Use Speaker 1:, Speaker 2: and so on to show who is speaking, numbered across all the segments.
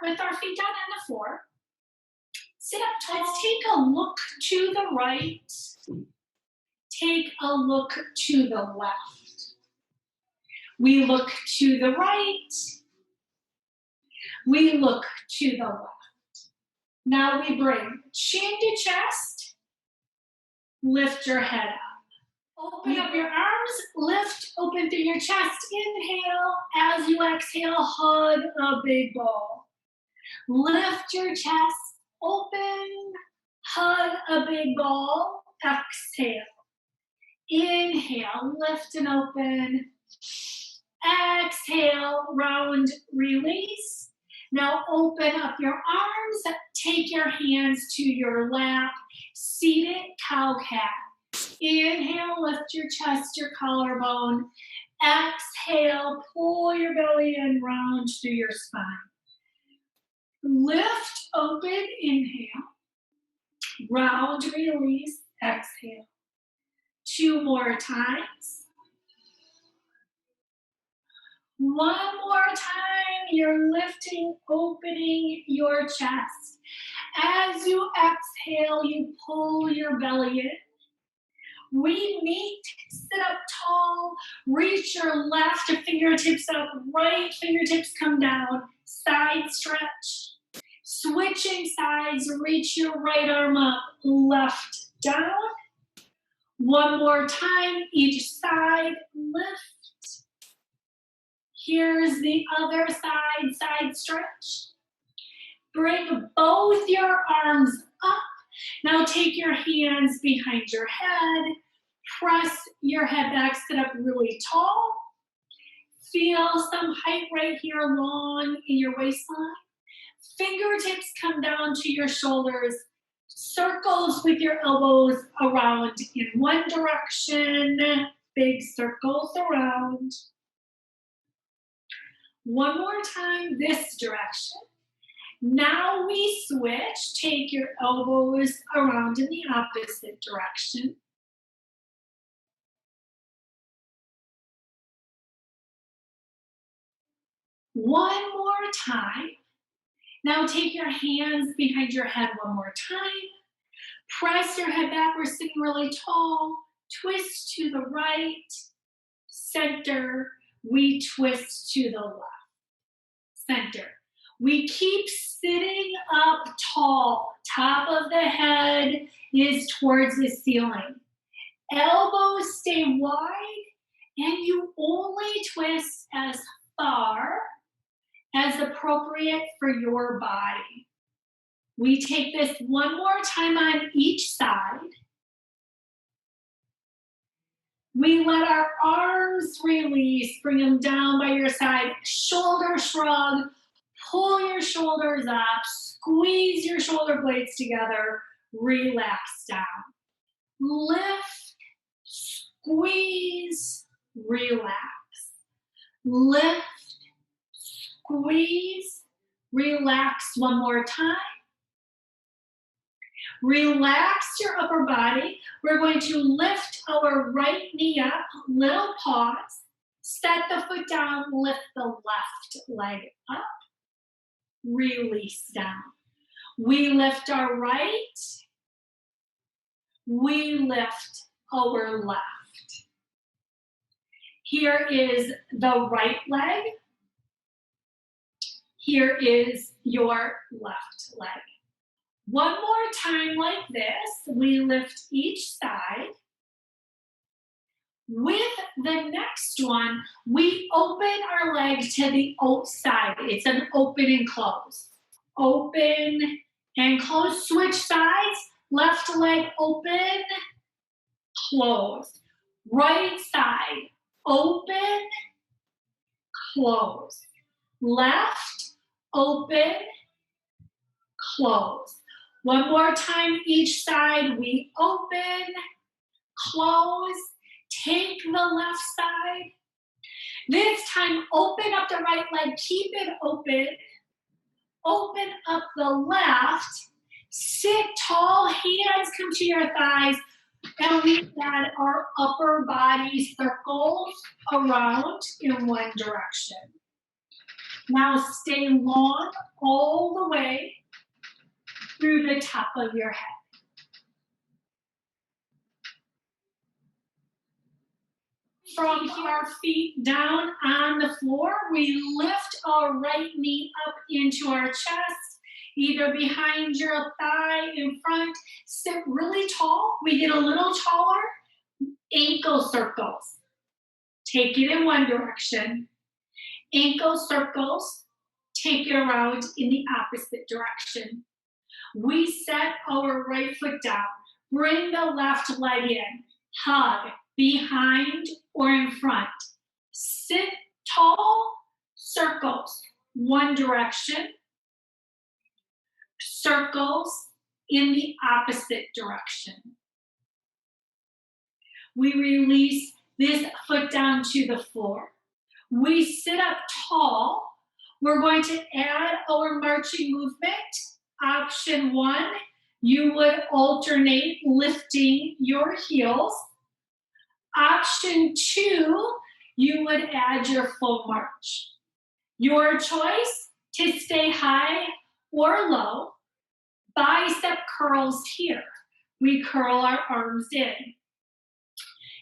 Speaker 1: with our feet down on the floor. Sit up tall. Let's take a look to the right. Take a look to the left. We look to the right. We look to the left. Now we bring chin to chest. Lift your head up. Open up your arms. Lift open through your chest. Inhale. As you exhale, hug a big ball. Lift your chest. Open. Hug a big ball. Exhale. Inhale. Lift and open. Exhale. Round. Release. Now open up your arms. Take your hands to your lap. Seated cow cat. Inhale, lift your chest, your collarbone. Exhale, pull your belly in, round through your spine. Lift, open, inhale. Round, release, exhale. 2 more times. 1 more time, you're lifting, opening your chest. As you exhale, you pull your belly in. We meet, sit up tall, reach your left fingertips up, right fingertips come down, side stretch. Switching sides, reach your right arm up, left down. 1 more time, each side, lift. Here's the other side, side stretch. Bring both your arms up. Now take your hands behind your head. Press your head back, sit up really tall. Feel some height right here along in your waistline. Fingertips come down to your shoulders. Circles with your elbows around in one direction. Big circles around. 1 more time, this direction. Now we switch. Take your elbows around in the opposite direction. One more time. Now take your hands behind your head 1 more time. Press your head back. We're sitting really tall. Twist to the right. Center. We twist to the left. Center. We keep sitting up tall. Top of the head is towards the ceiling. Elbows stay wide, and you only twist as far as appropriate for your body. We take this 1 more time on each side. We let our arms release, bring them down by your side, shoulder shrug. Pull your shoulders up, squeeze your shoulder blades together, relax down. Lift, squeeze, relax. Lift, squeeze, relax 1 more time. Relax your upper body. We're going to lift our right knee up, little pause. Set the foot down, lift the left leg up. Release down. We lift our right. We lift our left. Here is the right leg. Here is your left leg. 1 more time like this. We lift each side. With the next one, we open our leg to the outside. It's an open and close. Open and close. Switch sides. Left leg open, close. Right side, open, close. Left, open, close. 1 more time each side. We open, close. Take the left side. This time, open up the right leg. Keep it open. Open up the left. Sit tall. Hands come to your thighs. And we add our upper body circles around in one direction. Now stay long all the way through the top of your head. From our feet down on the floor, we lift our right knee up into our chest, either behind your thigh, in front. Sit really tall. We get a little taller. Ankle circles. Take it in one direction. Ankle circles. Take it around in the opposite direction. We set our right foot down. Bring the left leg in. Hug behind or in front. Sit tall, circles, one direction. Circles in the opposite direction. We release this foot down to the floor. We sit up tall. We're going to add our marching movement. Option 1, you would alternate lifting your heels. Option 2, you would add your full march. Your choice to stay high or low. Bicep curls here. We curl our arms in.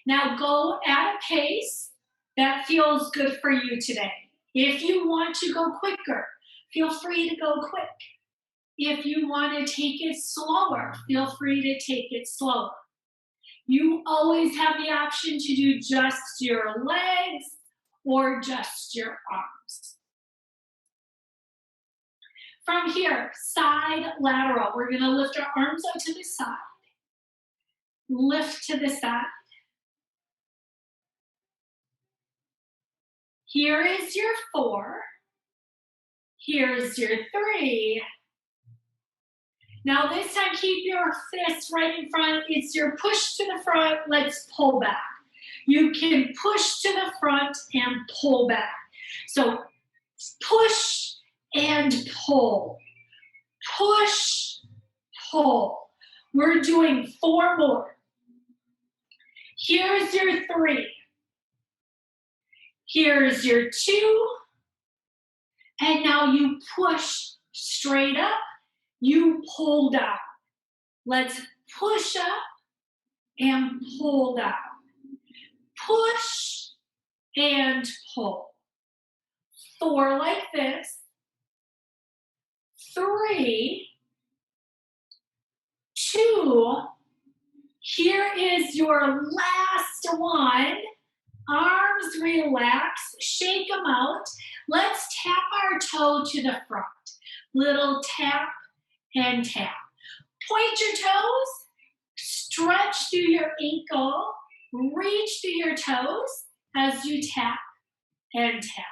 Speaker 1: Now go at a pace that feels good for you today. If you want to go quicker, feel free to go quick. If you want to take it slower, feel free to take it slower. You always have the option to do just your legs or just your arms. From here, side lateral. We're going to lift our arms out to the side. Lift to the side. Here is your 4. Here's your 3. Now this time, keep your fists right in front. It's your push to the front. Let's pull back. You can push to the front and pull back. So push and pull. Push, pull. We're doing 4 more. Here's your 3. Here's your 2. And now you push straight up. You pull down. Let's push up and pull down. Push and pull. 4 like this. 3, 2. Here is your last one. Arms relax, shake them out. Let's tap our toe to the front. Little tap and tap. Point your toes, stretch through your ankle, reach through your toes as you tap and tap.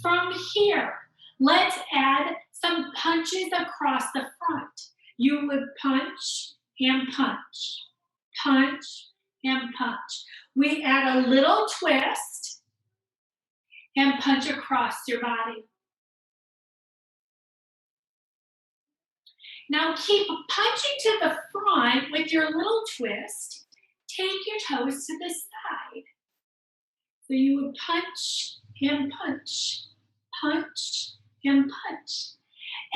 Speaker 1: From here, let's add some punches across the front. You would punch and punch, punch and punch. We add a little twist and punch across your body. Now keep punching to the front with your little twist. Take your toes to the side. So you would punch and punch, punch and punch.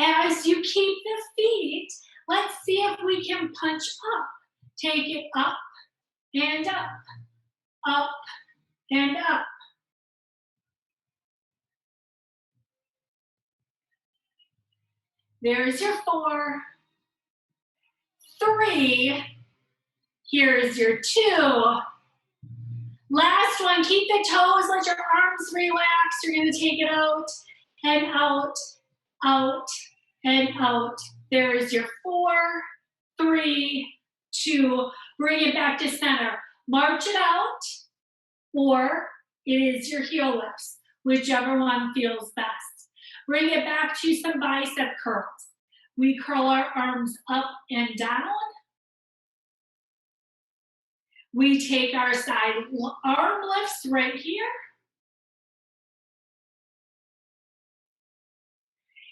Speaker 1: As you keep the feet, let's see if we can punch up. Take it up and up, up and up. There's your 4, 3, here's your 2. Last one, keep the toes, let your arms relax. You're gonna take it out and out, out and out. There's your 4, 3, 2. Bring it back to center. March it out, or it is your heel lifts, whichever one feels best. Bring it back to some bicep curls. We curl our arms up and down. We take our side arm lifts right here.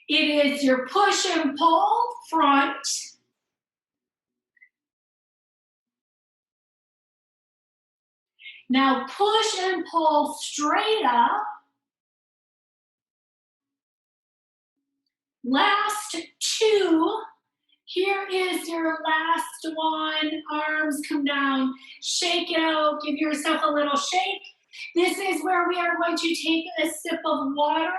Speaker 1: It is your push and pull front. Now push and pull straight up. Last two. Here is your last one. Arms come down. Shake it out. Give yourself a little shake. This is where we are going to take a sip of water.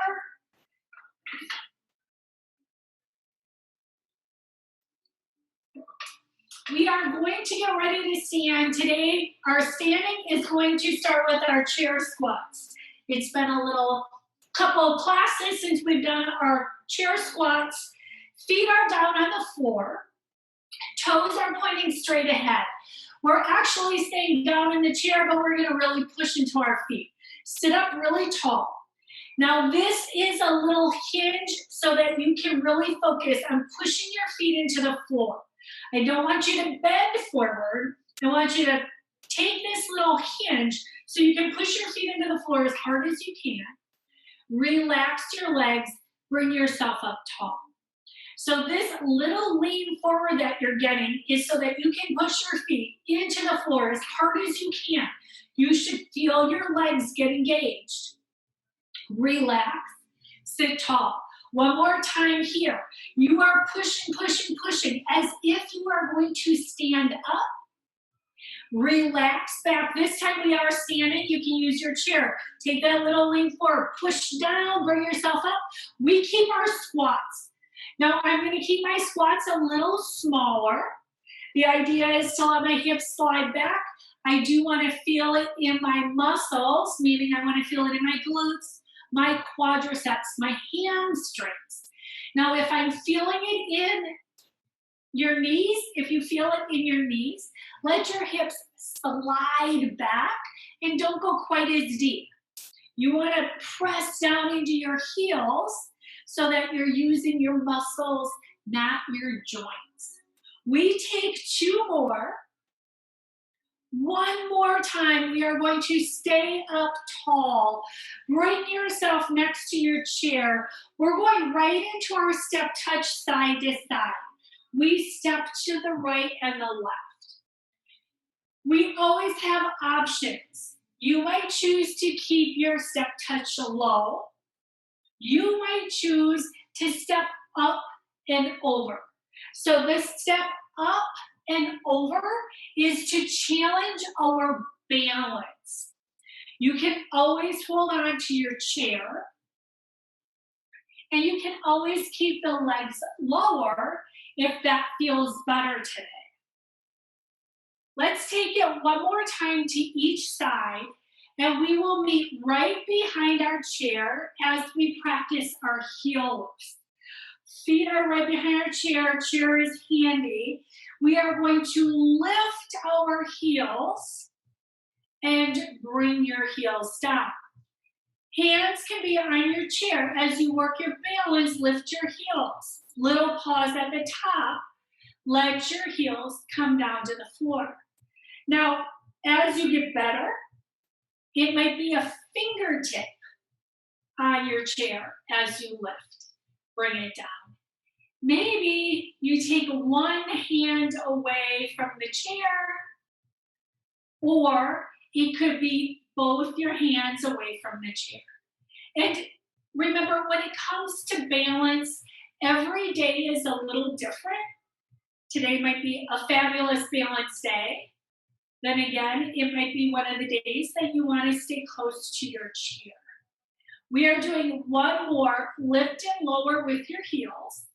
Speaker 1: We are going to get ready to stand. Today, our standing is going to start with our chair squats. It's been a little couple of classes since we've done our chair squats. Feet are down on the floor. Toes are pointing straight ahead. We're actually staying down in the chair, but we're gonna really push into our feet. Sit up really tall. Now this is a little hinge so that you can really focus on pushing your feet into the floor. I don't want you to bend forward. I want you to take this little hinge so you can push your feet into the floor as hard as you can. Relax your legs, bring yourself up tall. So this little lean forward that you're getting is so that you can push your feet into the floor as hard as you can. You should feel your legs get engaged. Relax, sit tall. One more time here. You are pushing, pushing, pushing as if you are going to stand up. Relax back. This time we are standing. You can use your chair. Take that little lean forward. Push down, bring yourself up. We keep our squats. Now I'm going to keep my squats a little smaller. The idea is to let my hips slide back. I do want to feel it in my muscles, meaning I want to feel it in my glutes, my quadriceps, my hamstrings. Now if I'm feeling it in your knees, if you feel it in your knees, let your hips slide back and don't go quite as deep. You want to press down into your heels so that you're using your muscles, not your joints. We take two more. One more time, we are going to stay up tall. Bring yourself next to your chair. We're going right into our step touch side to side. We step to the right and the left. We always have options. You might choose to keep your step touch low. You might choose to step up and over. So the step up and over is to challenge our balance. You can always hold on to your chair, and you can always keep the legs lower if that feels better today. Let's take it one more time to each side, and we will meet right behind our chair as we practice our heel lifts. Feet are right behind our chair is handy. We are going to lift our heels and bring your heels down. Hands can be on your chair. As you work your balance, lift your heels. Little pause at the top. Let your heels come down to the floor. Now, as you get better, it might be a fingertip on your chair as you lift. Bring it down. Maybe you take one hand away from the chair, or it could be both your hands away from the chair. And remember, when it comes to balance, every day is a little different. Today might be a fabulous balance day. Then again, it might be one of the days that you want to stay close to your chair. We are doing one more, lift and lower with your heels.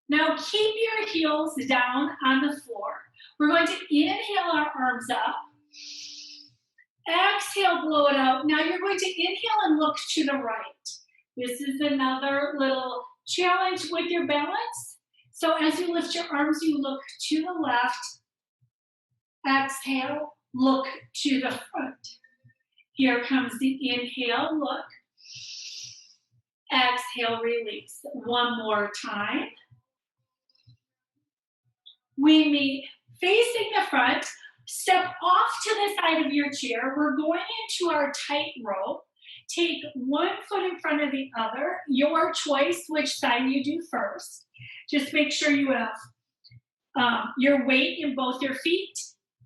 Speaker 1: Now keep your heels down on the floor. We're going to inhale our arms up. Exhale, blow it out. Now you're going to inhale and look to the right. This is another little challenge with your balance. So as you lift your arms, you look to the left. Exhale, look to the front. Here comes the inhale, look. Exhale, release. One more time. We meet facing the front. Step off to the side of your chair. We're going into our tightrope. Take one foot in front of the other. Your choice which side you do first. Just make sure you have your weight in both your feet.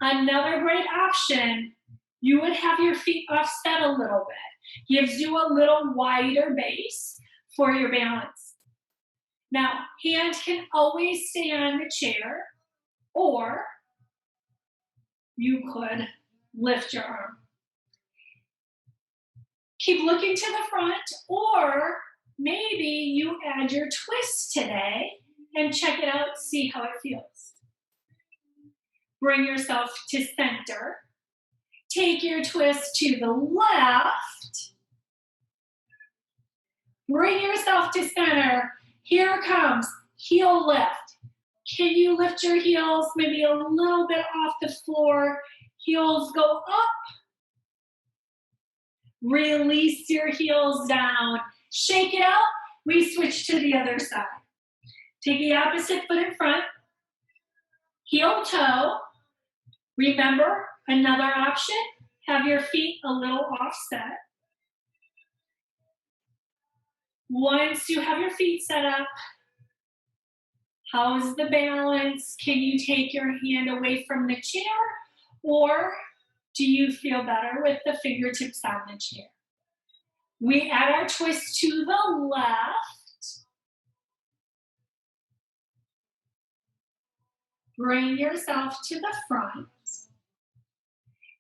Speaker 1: Another great option, you would have your feet offset a little bit. Gives you a little wider base for your balance. Now, hand can always stay on the chair, or you could lift your arm. Keep looking to the front, or maybe you add your twist today and check it out, see how it feels. Bring yourself to center. Take your twist to the left. Bring yourself to center. Here comes heel lift. Can you lift your heels maybe a little bit off the floor? Heels go up. Release your heels down. Shake it out. We switch to the other side. Take the opposite foot in front. Heel toe. Remember, another option, have your feet a little offset. Once you have your feet set up, how's the balance? Can you take your hand away from the chair, or do you feel better with the fingertips on the chair? We add our twist to the left. Bring yourself to the front.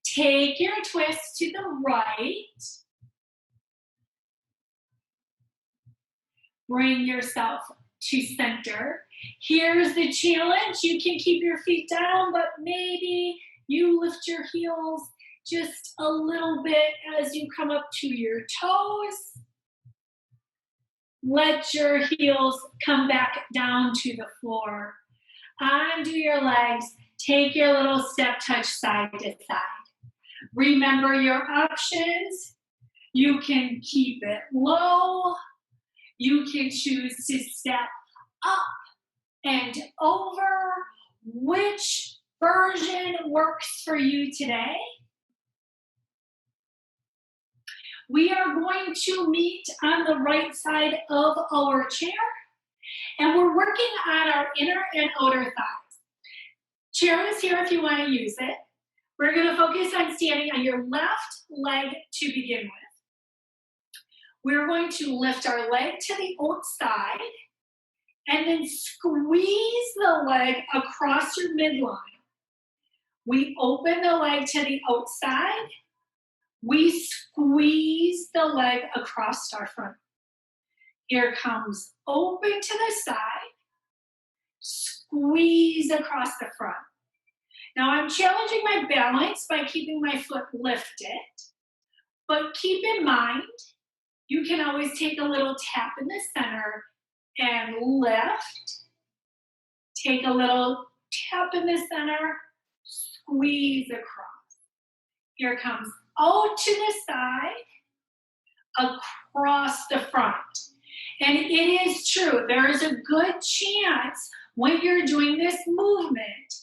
Speaker 1: Take your twist to the right. Bring yourself to center. Here's the challenge. You can keep your feet down, but maybe you lift your heels just a little bit as you come up to your toes. Let your heels come back down to the floor. Undo your legs. Take your little step touch side to side. Remember your options. You can keep it low. You can choose to step up and over. Which version works for you today? We are going to meet on the right side of our chair, and we're working on our inner and outer thighs. Chair is here if you want to use it. We're going to focus on standing on your left leg to begin with. We're going to lift our leg to the outside and then squeeze the leg across your midline. We open the leg to the outside. We squeeze the leg across our front. Here comes open to the side, squeeze across the front. Now I'm challenging my balance by keeping my foot lifted, but keep in mind, you can always take a little tap in the center and lift. Take a little tap in the center, squeeze across. Here comes out to the side, across the front. And it is true, there is a good chance when you're doing this movement,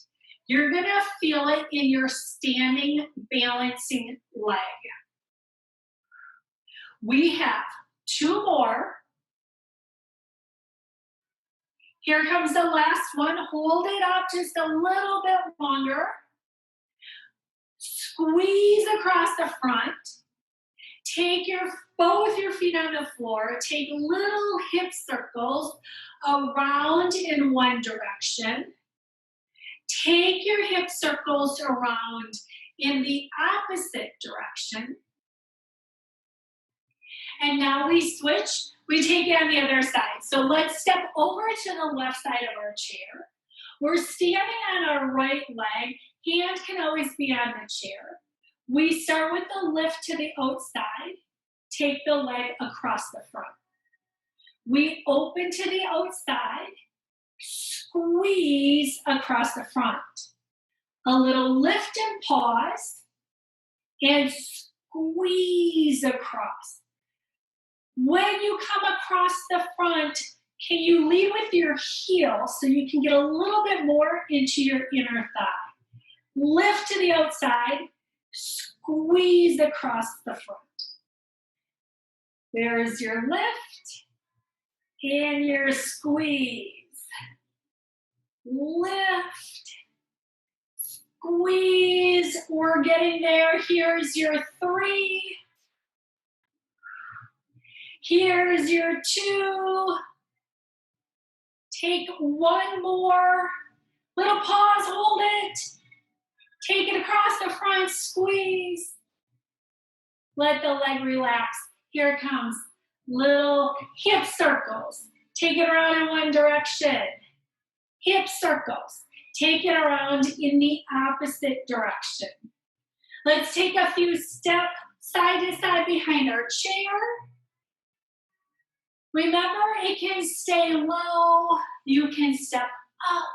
Speaker 1: you're gonna feel it in your standing balancing leg. We have two more. Here comes the last one. Hold it up just a little bit longer. Squeeze across the front. Take both your feet on the floor. Take little hip circles around in one direction. Take your hip circles around in the opposite direction. And now we switch. We take it on the other side. So let's step over to the left side of our chair. We're standing on our right leg. Hand can always be on the chair. We start with the lift to the outside. Take the leg across the front. We open to the outside. Squeeze across the front. A little lift and pause. And squeeze across. When you come across the front, can you lead with your heel so you can get a little bit more into your inner thigh? Lift to the outside, squeeze across the front. There's your lift and your squeeze. Lift, squeeze, we're getting there. Here's your 3. Here's your 2. Take one more. Little pause, hold it. Take it across the front, squeeze. Let the leg relax. Here it comes. Little hip circles. Take it around in one direction. Hip circles. Take it around in the opposite direction. Let's take a few steps side to side behind our chair. Remember, it can stay low. You can step up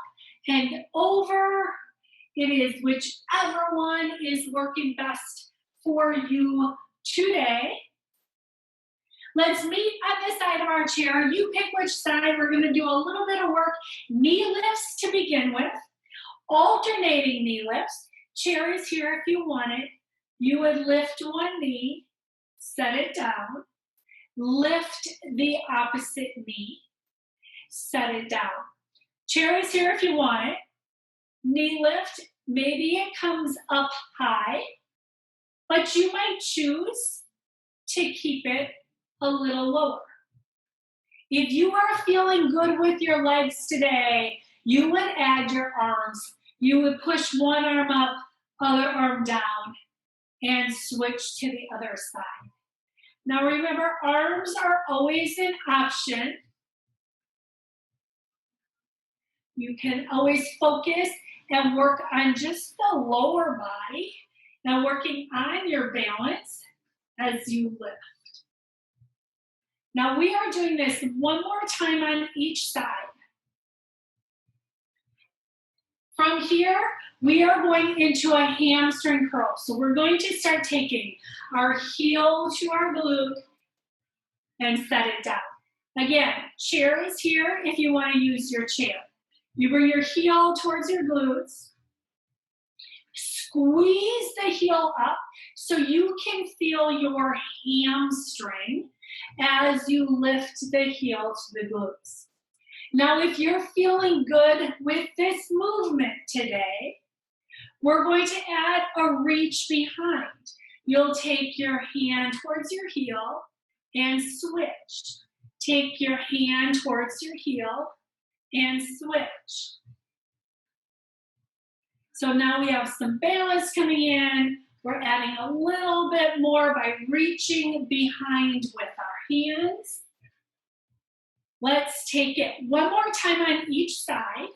Speaker 1: and over. It is whichever one is working best for you today. Let's meet on the side of our chair. You pick which side. We're going to do a little bit of work. Knee lifts to begin with. Alternating knee lifts. Chair is here if you want it. You would lift one knee, set it down. Lift the opposite knee, set it down. Chair is here if you want it. Knee lift, maybe it comes up high, but you might choose to keep it a little lower. If you are feeling good with your legs today, you would add your arms. You would push one arm up, other arm down, and switch to the other side. Now remember, arms are always an option. You can always focus and work on just the lower body and working on your balance as you lift. Now we are doing this one more time on each side. From here, we are going into a hamstring curl. So we're going to start taking our heel to our glute and set it down. Again, chair is here if you want to use your chair. You bring your heel towards your glutes. Squeeze the heel up so you can feel your hamstring as you lift the heel to the glutes. Now, if you're feeling good with this movement today, we're going to add a reach behind. You'll take your hand towards your heel and switch. Take your hand towards your heel and switch. So now we have some balance coming in. We're adding a little bit more by reaching behind with our hands. Let's take it one more time on each side.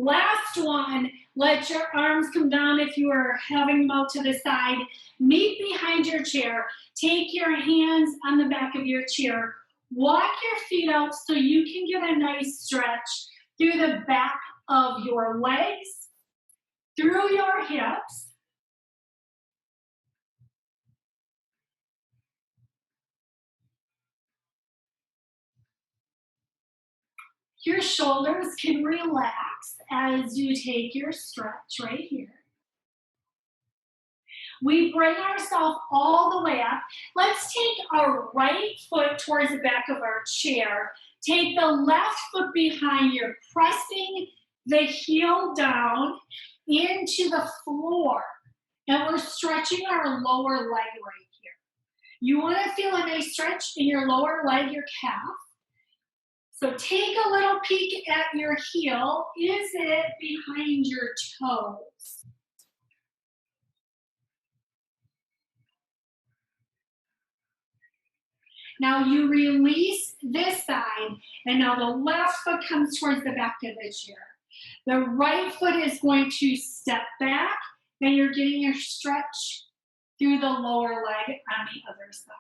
Speaker 1: Last one, let your arms come down if you are having them out to the side. Meet behind your chair. Take your hands on the back of your chair. Walk your feet out so you can get a nice stretch through the back of your legs, through your hips. Your shoulders can relax as you take your stretch right here. We bring ourselves all the way up. Let's take our right foot towards the back of our chair. Take the left foot behind you, pressing the heel down into the floor. And we're stretching our lower leg right here. You want to feel a nice stretch in your lower leg, your calf. So take a little peek at your heel. Is it behind your toes? Now you release this side, and now the left foot comes towards the back of the chair. The right foot is going to step back, and you're getting your stretch through the lower leg on the other side.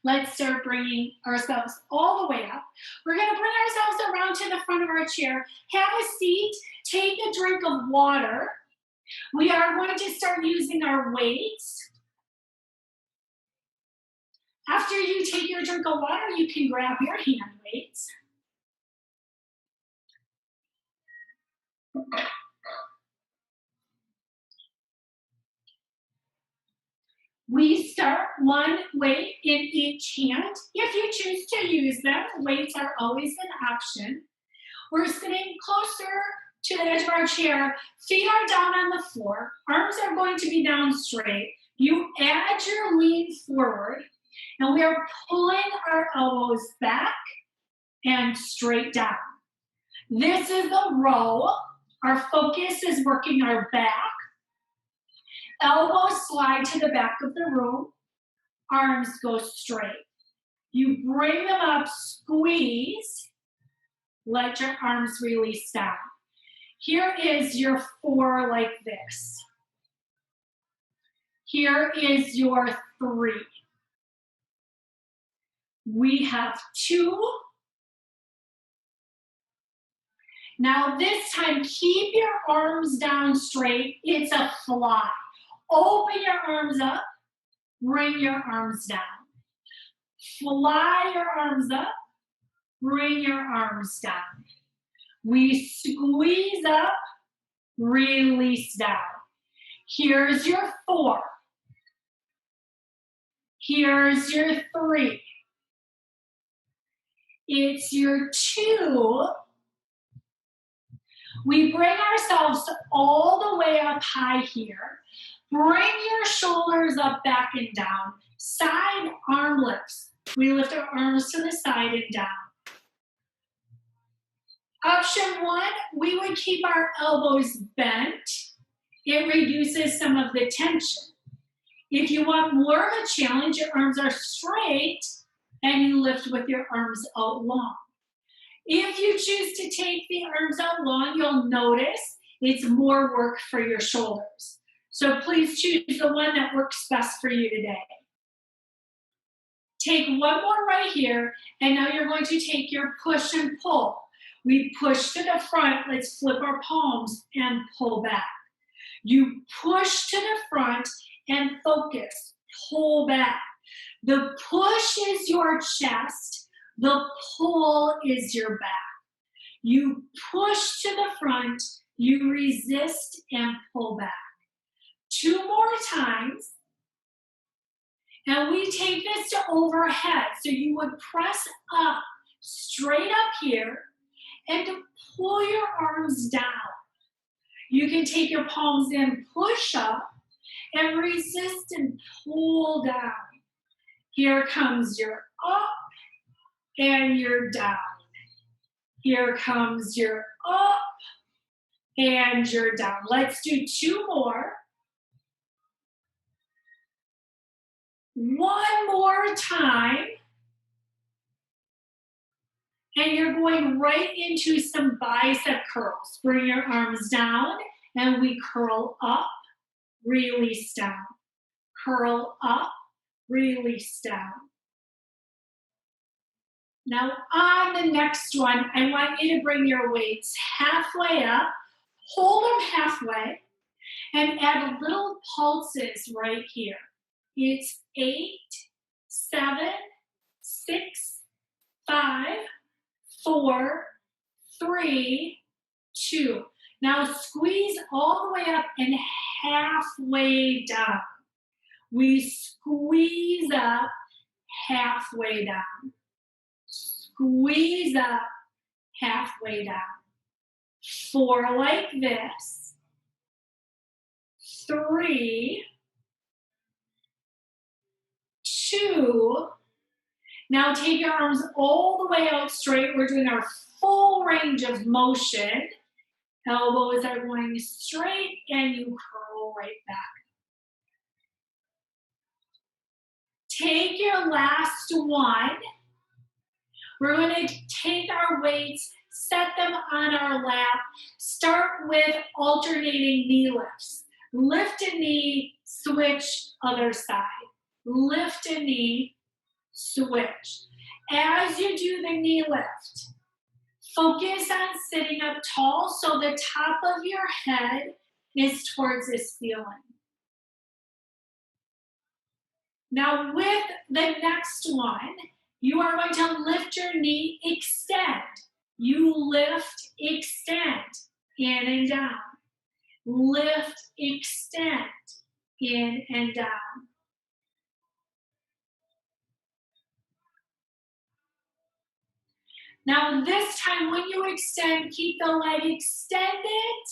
Speaker 1: Let's start bringing ourselves all the way up. We're going to bring ourselves around to the front of our chair. Have a seat. Take a drink of water. We are going to start using our weights. After you take your drink of water, you can grab your hand weights. We start one weight in each hand. If you choose to use them, weights are always an option. We're sitting closer to the edge of our chair. Feet are down on the floor. Arms are going to be down straight. You add your lean forward, and we are pulling our elbows back and straight down. This is a row. Our focus is working our back. Elbows slide to the back of the room. Arms go straight. You bring them up, squeeze. Let your arms release down. Here is your 4 like this. Here is your 3. We have 2. Now this time, keep your arms down straight. It's a fly. Open your arms up, bring your arms down. Fly your arms up, bring your arms down. We squeeze up, release down. Here's your 4. Here's your 3. It's your 2. We bring ourselves all the way up high here. Bring your shoulders up, back, and down. Side arm lifts. We lift our arms to the side and down. Option 1, we would keep our elbows bent. It reduces some of the tension. If you want more of a challenge, your arms are straight and you lift with your arms out long. If you choose to take the arms out long, you'll notice it's more work for your shoulders. So please choose the one that works best for you today. Take one more right here, and now you're going to take your push and pull. We push to the front. Let's flip our palms and pull back. You push to the front and focus. Pull back. The push is your chest. The pull is your back. You push to the front. You resist and pull back. 2 more times. And we take this to overhead. So you would press up, straight up here, and to pull your arms down. You can take your palms in, push up, and resist and pull down. Here comes your up and your down. Here comes your up and your down. Let's do 2 more. One more time. And you're going right into some bicep curls. Bring your arms down and we curl up, release down. Curl up, release down. Now on the next one, I want you to bring your weights halfway up, hold them halfway, and add little pulses right here. It's 8, 7, 6, 5, 4, 3, 2. Now squeeze all the way up and halfway down. We squeeze up, halfway down. Squeeze up, halfway down. 4 like this. 3, 2. Now take your arms all the way out straight. We're doing our full range of motion. Elbows are going straight and you curl right back. Take your last one. We're going to take our weights, set them on our lap. Start with alternating knee lifts. Lift a knee, switch other side. Lift a knee, switch. As you do the knee lift, focus on sitting up tall so the top of your head is towards this ceiling. Now with the next one, you are going to lift your knee, extend. You lift, extend, in and down. Lift, extend, in and down. Now this time when you extend, keep the leg extended.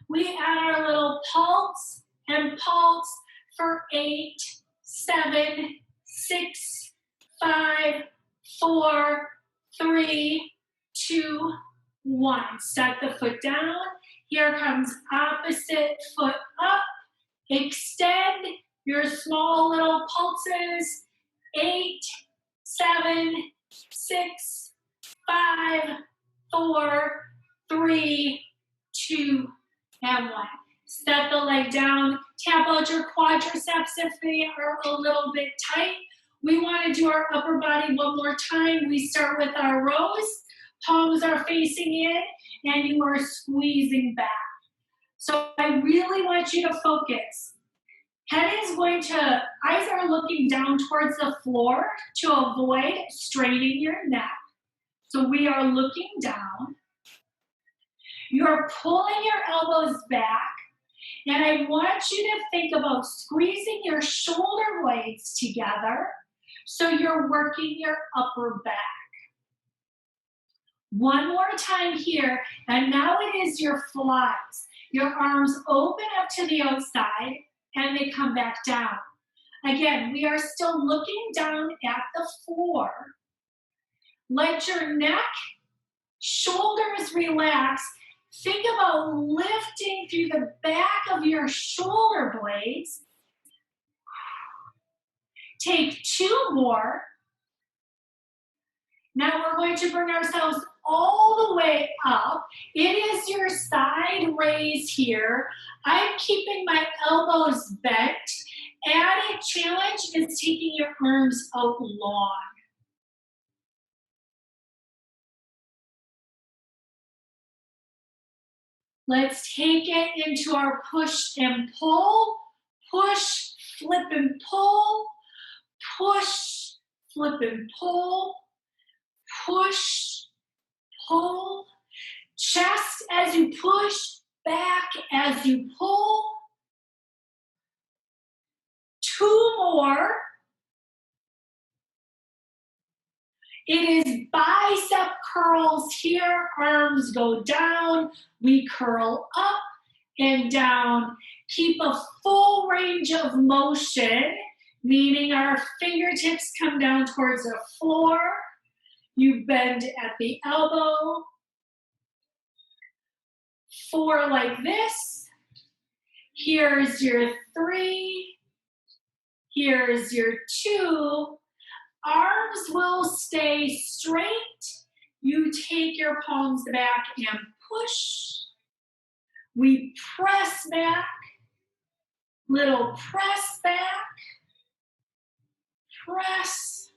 Speaker 1: We add our little pulse and pulse for 8, 7, 6, 5, 4, 3, 2, 1. Set the foot down. Here comes opposite foot up. Extend your small little pulses. 8, 7, 6, 5, 4, 3, 2, and 1. Set the leg down. Tap out your quadriceps if they are a little bit tight. We want to do our upper body one more time. We start with our rows. Palms are facing in, and you are squeezing back. So I really want you to focus. Head is going to, eyes are looking down towards the floor to avoid straining your neck. So we are looking down. You're pulling your elbows back, and I want you to think about squeezing your shoulder blades together so you're working your upper back. One more time here, and now it is your flies. Your arms open up to the outside, and they come back down. Again, we are still looking down at the floor. Let your neck, shoulders relax. Think about lifting through the back of your shoulder blades. Take 2 more. Now we're going to bring ourselves all the way up. It is your side raise here. I'm keeping my elbows bent. Added challenge is taking your arms out long. Let's take it into our push and pull. Push, flip and pull. Push, flip and pull. Push, pull. Chest as you push, back as you pull. 2 more. It is bicep curls here. Arms go down. We curl up and down. Keep a full range of motion, meaning our fingertips come down towards the floor. You bend at the elbow. 4 like this. Here's your 3. Here's your 2. Arms will stay straight. You take your palms back and push. We press back. Little press back. Press.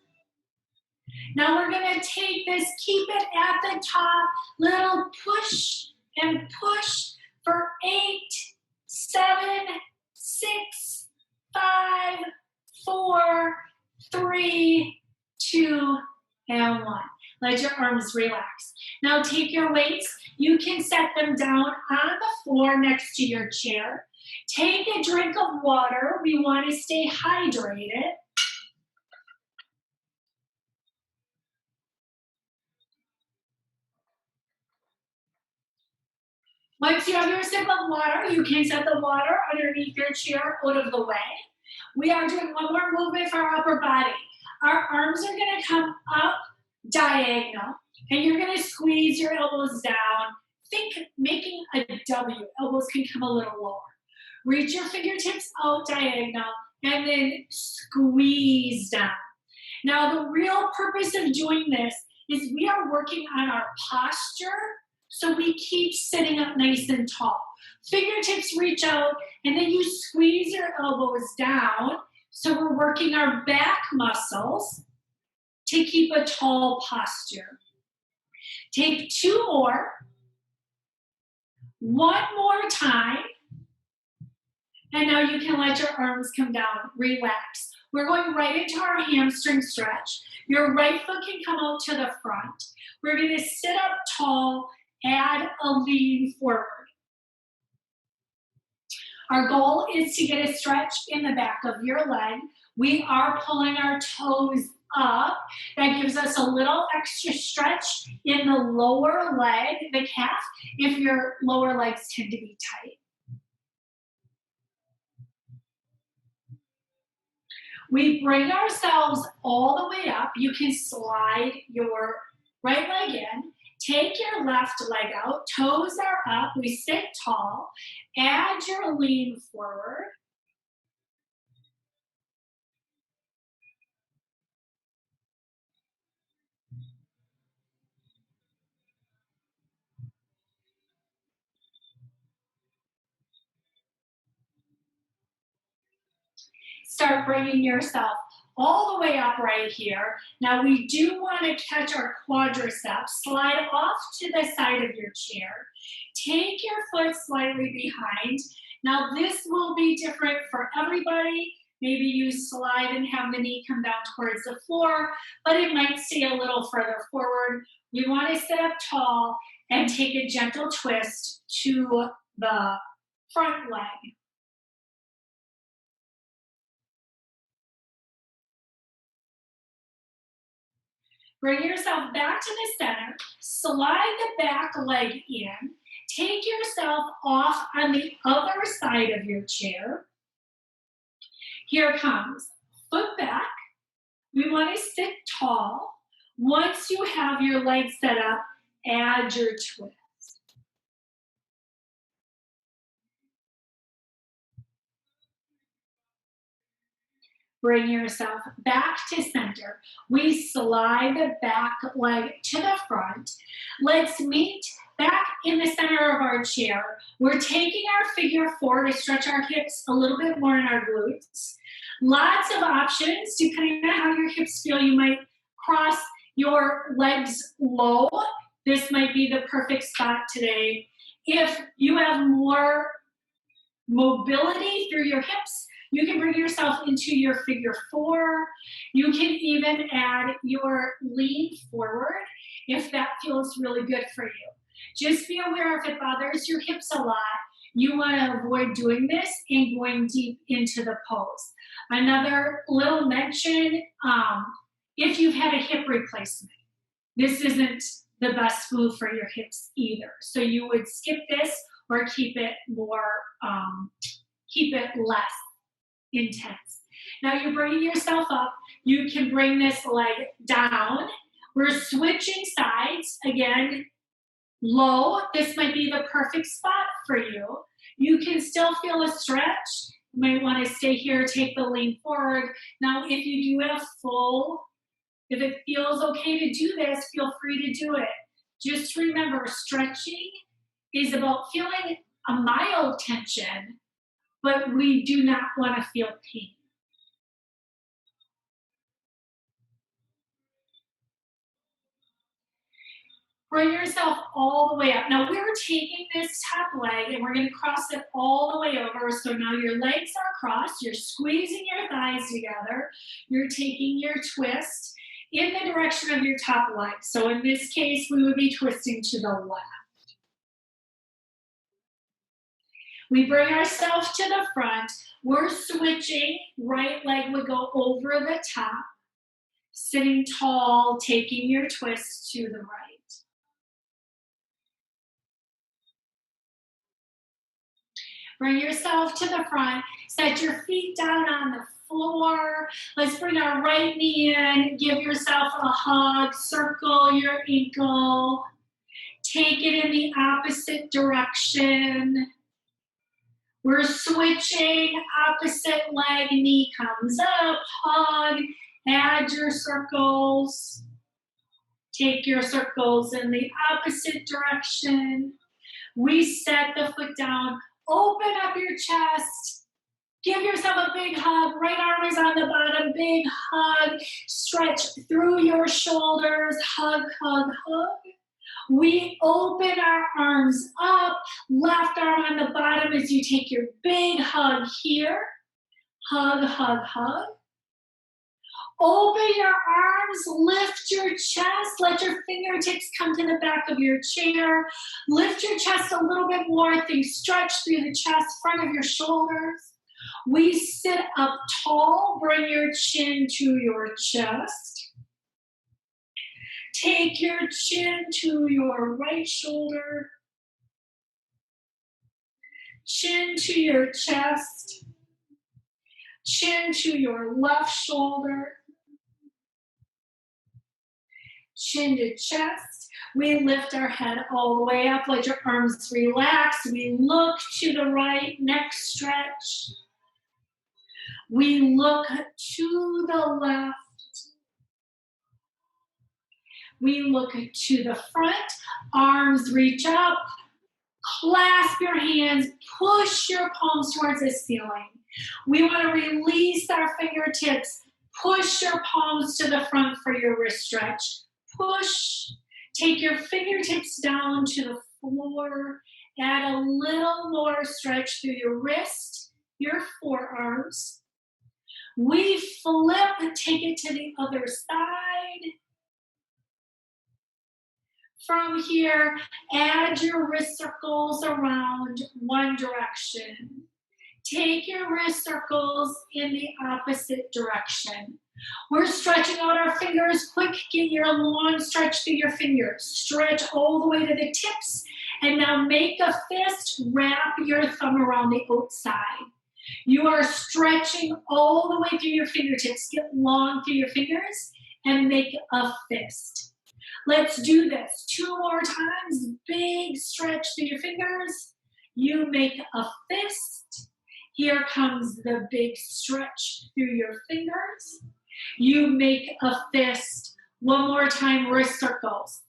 Speaker 1: Now we're going to take this, keep it at the top. Little push and push for 8, 7, 6, 5, 4, 3, 2, and 1. Let your arms relax. Now take your weights. You can set them down on the floor next to your chair. Take a drink of water. We want to stay hydrated. Once you have your sip of water, you can set the water underneath your chair out of the way. We are doing one more movement for our upper body. Our arms are going to come up diagonal, and you're going to squeeze your elbows down. Think making a W. Elbows can come a little lower. Reach your fingertips out diagonal, and then squeeze down. Now, the real purpose of doing this is we are working on our posture so we keep sitting up nice and tall. Fingertips reach out, and then you squeeze your elbows down. So we're working our back muscles to keep a tall posture. Take 2 more. 1 more time. And now you can let your arms come down. Relax. We're going right into our hamstring stretch. Your right foot can come out to the front. We're going to sit up tall, add a lean forward. Our goal is to get a stretch in the back of your leg. We are pulling our toes up. That gives us a little extra stretch in the lower leg, the calf, if your lower legs tend to be tight. We bring ourselves all the way up. You can slide your right leg in. Take your left leg out. Toes are up. We sit tall. Add your lean forward. Start bringing yourself all the way up right here. Now we do want to catch our quadriceps. Slide off to the side of your chair. Take your foot slightly behind. Now this will be different for everybody. Maybe you slide and have the knee come down towards the floor, but it might stay a little further forward. We want to sit up tall and take a gentle twist to the front leg. Bring yourself back to the center, slide the back leg in, take yourself off on the other side of your chair. Here comes, foot back. We want to sit tall. Once you have your legs set up, add your twist. Bring yourself back to center. We slide the back leg to the front. Let's meet back in the center of our chair. We're taking our figure four to stretch our hips a little bit more in our glutes. Lots of options, depending on how your hips feel. You might cross your legs low. This might be the perfect spot today. If you have more mobility through your hips, you can bring yourself into your figure four. You can even add your lean forward if that feels really good for you. Just be aware if it bothers your hips a lot, you want to avoid doing this and going deep into the pose. Another little mention, if you've had a hip replacement, this isn't the best move for your hips either. So you would skip this or keep it less intense. Now you're bringing yourself up. You can bring this leg down. We're switching sides. Again, low. This might be the perfect spot for you. You can still feel a stretch. You might want to stay here, take the lean forward. Now, if you do have if it feels okay to do this, feel free to do it. Just remember, stretching is about feeling a mild tension, but we do not want to feel pain. Bring yourself all the way up. Now we're taking this top leg and we're going to cross it all the way over. So now your legs are crossed. You're squeezing your thighs together. You're taking your twist in the direction of your top leg. So in this case, we would be twisting to the left. We bring ourselves to the front. We're switching. Right leg would go over the top. Sitting tall, taking your twist to the right. Bring yourself to the front. Set your feet down on the floor. Let's bring our right knee in. Give yourself a hug. Circle your ankle. Take it in the opposite direction. We're switching. Opposite leg, knee comes up. Hug. Add your circles. Take your circles in the opposite direction. We set the foot down. Open up your chest. Give yourself a big hug. Right arm is on the bottom. Big hug. Stretch through your shoulders. Hug, hug, hug. We open our arms up. Left arm on the bottom as you take your big hug here. Hug, hug, hug. Open your arms, lift your chest, let your fingertips come to the back of your chair. Lift your chest a little bit more, think stretch through the chest, front of your shoulders. We sit up tall, bring your chin to your chest. Take your chin to your right shoulder, chin to your chest, chin to your left shoulder, chin to chest. We lift our head all the way up, let your arms relax. We look to the right, neck stretch. We look to the left. We look to the front, arms reach up, clasp your hands, push your palms towards the ceiling. We want to release our fingertips, push your palms to the front for your wrist stretch. Push, take your fingertips down to the floor, add a little more stretch through your wrist, your forearms. We flip, take it to the other side. From here, add your wrist circles around one direction. Take your wrist circles in the opposite direction. We're stretching out our fingers. Quick, get your long stretch through your fingers. Stretch all the way to the tips. And now make a fist. Wrap your thumb around the outside. You are stretching all the way through your fingertips. Get long through your fingers and make a fist. Let's do this 2 more times. Big stretch through your fingers. You make a fist. Here comes the big stretch through your fingers. You make a fist. One more time, wrist circles.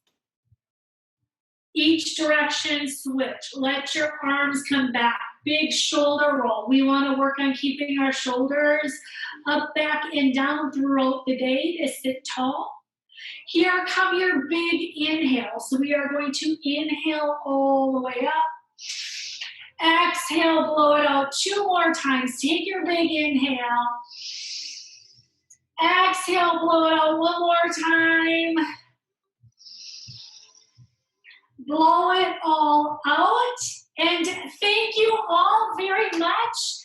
Speaker 1: Each direction switch. Let your arms come back. Big shoulder roll. We want to work on keeping our shoulders up, back, and down throughout the day to sit tall. Here come your big inhale. So we are going to inhale all the way up. Exhale, blow it out 2 more times. Take your big inhale. Exhale, blow it out 1 more time. Blow it all out. And thank you all very much